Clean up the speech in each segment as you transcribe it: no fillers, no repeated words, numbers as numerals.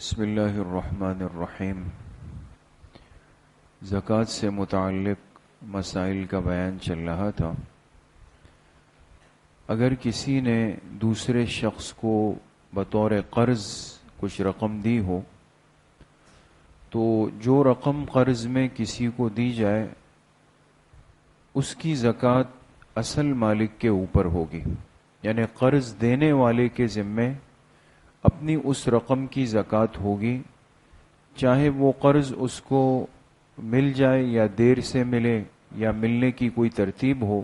بسم اللہ الرحمن الرحیم۔ زکوٰۃ سے متعلق مسائل کا بیان چل رہا تھا۔ اگر کسی نے دوسرے شخص کو بطور قرض کچھ رقم دی ہو تو جو رقم قرض میں کسی کو دی جائے اس کی زکوٰۃ اصل مالک کے اوپر ہوگی، یعنی قرض دینے والے کے ذمے اپنی اس رقم کی زکوٰۃ ہوگی، چاہے وہ قرض اس کو مل جائے یا دیر سے ملے یا ملنے کی کوئی ترتیب ہو،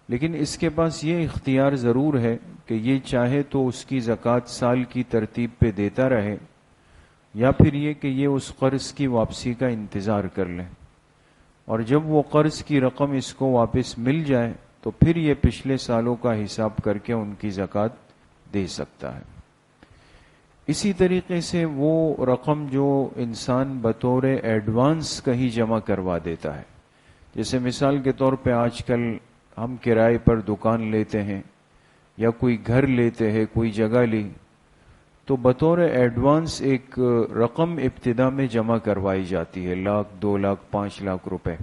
لیکن اس کے پاس یہ اختیار ضرور ہے کہ یہ چاہے تو اس کی زکوٰۃ سال کی ترتیب پہ دیتا رہے یا پھر یہ کہ یہ اس قرض کی واپسی کا انتظار کر لے، اور جب وہ قرض کی رقم اس کو واپس مل جائے تو پھر یہ پچھلے سالوں کا حساب کر کے ان کی زکوٰۃ دے سکتا ہے۔ اسی طریقے سے وہ رقم جو انسان بطور ایڈوانس کہیں جمع کروا دیتا ہے، جیسے مثال کے طور پہ آج کل ہم کرائے پر دکان لیتے ہیں یا کوئی گھر لیتے ہیں، کوئی جگہ لی تو بطور ایڈوانس ایک رقم ابتدا میں جمع کروائی جاتی ہے، 1,00,000 2,00,000 5,00,000 روپے۔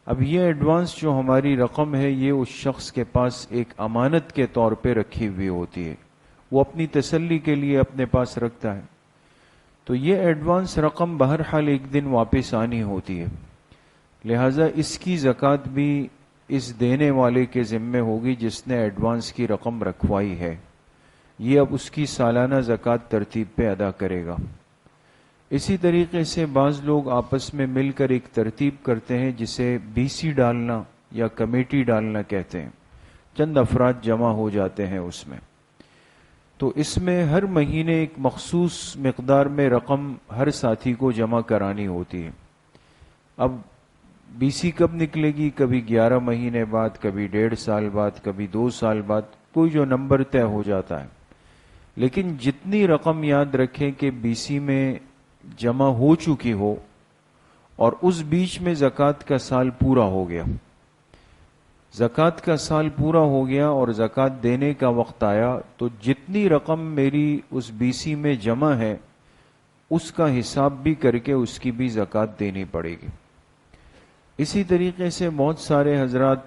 اب یہ ایڈوانس جو ہماری رقم ہے یہ اس شخص کے پاس ایک امانت کے طور پہ رکھی ہوئی ہوتی ہے، وہ اپنی تسلی کے لیے اپنے پاس رکھتا ہے، تو یہ ایڈوانس رقم بہرحال ایک دن واپس آنی ہوتی ہے، لہٰذا اس کی زکوٰۃ بھی اس دینے والے کے ذمے ہوگی جس نے ایڈوانس کی رقم رکھوائی ہے، یہ اب اس کی سالانہ زکوٰۃ ترتیب پہ ادا کرے گا۔ اسی طریقے سے بعض لوگ آپس میں مل کر ایک ترتیب کرتے ہیں جسے BC ڈالنا یا کمیٹی ڈالنا کہتے ہیں، چند افراد جمع ہو جاتے ہیں اس میں، تو اس میں ہر مہینے ایک مخصوص مقدار میں رقم ہر ساتھی کو جمع کرانی ہوتی ہے۔ اب BC کب نکلے گی؟ کبھی 11 مہینے بعد، کبھی 1.5 سال بعد، کبھی 2 سال بعد، کوئی جو نمبر طے ہو جاتا ہے، لیکن جتنی رقم یاد رکھیں کہ BC میں جمع ہو چکی ہو اور اس بیچ میں زکوٰۃ کا سال پورا ہو گیا، زکوٰۃ کا سال پورا ہو گیا اور زکوٰۃ دینے کا وقت آیا تو جتنی رقم میری اس BC میں جمع ہے اس کا حساب بھی کر کے اس کی بھی زکوٰۃ دینی پڑے گی۔ اسی طریقے سے بہت سارے حضرات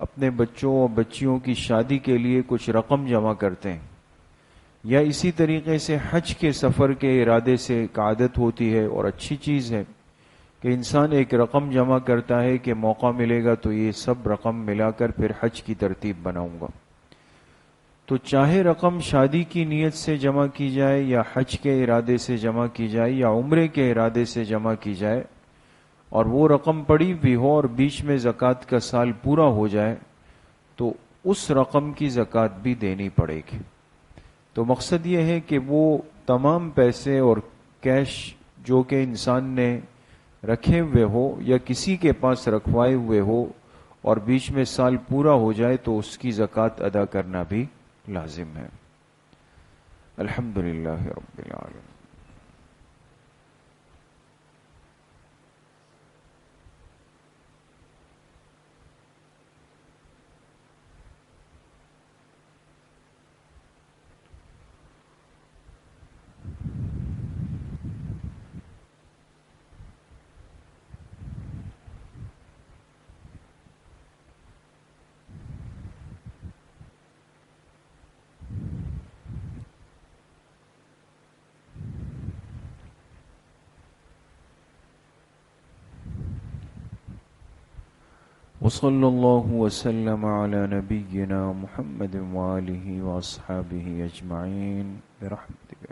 اپنے بچوں اور بچیوں کی شادی کے لیے کچھ رقم جمع کرتے ہیں، یا اسی طریقے سے حج کے سفر کے ارادے سے ایک عادت ہوتی ہے اور اچھی چیز ہے کہ انسان ایک رقم جمع کرتا ہے کہ موقع ملے گا تو یہ سب رقم ملا کر پھر حج کی ترتیب بناؤں گا، تو چاہے رقم شادی کی نیت سے جمع کی جائے یا حج کے ارادے سے جمع کی جائے یا عمرے کے ارادے سے جمع کی جائے، اور وہ رقم پڑی بھی ہو اور بیچ میں زکوٰۃ کا سال پورا ہو جائے تو اس رقم کی زکوٰۃ بھی دینی پڑے گی۔ تو مقصد یہ ہے کہ وہ تمام پیسے اور کیش جو کہ انسان نے رکھے ہوئے ہو یا کسی کے پاس رکھوائے ہوئے ہو اور بیچ میں سال پورا ہو جائے تو اس کی زکوٰۃ ادا کرنا بھی لازم ہے۔ الحمدللہ رب العالمین۔ وصلی اللہ وسلم علی نبینا محمد وآلہ واصحابہ اجمعین برحمتک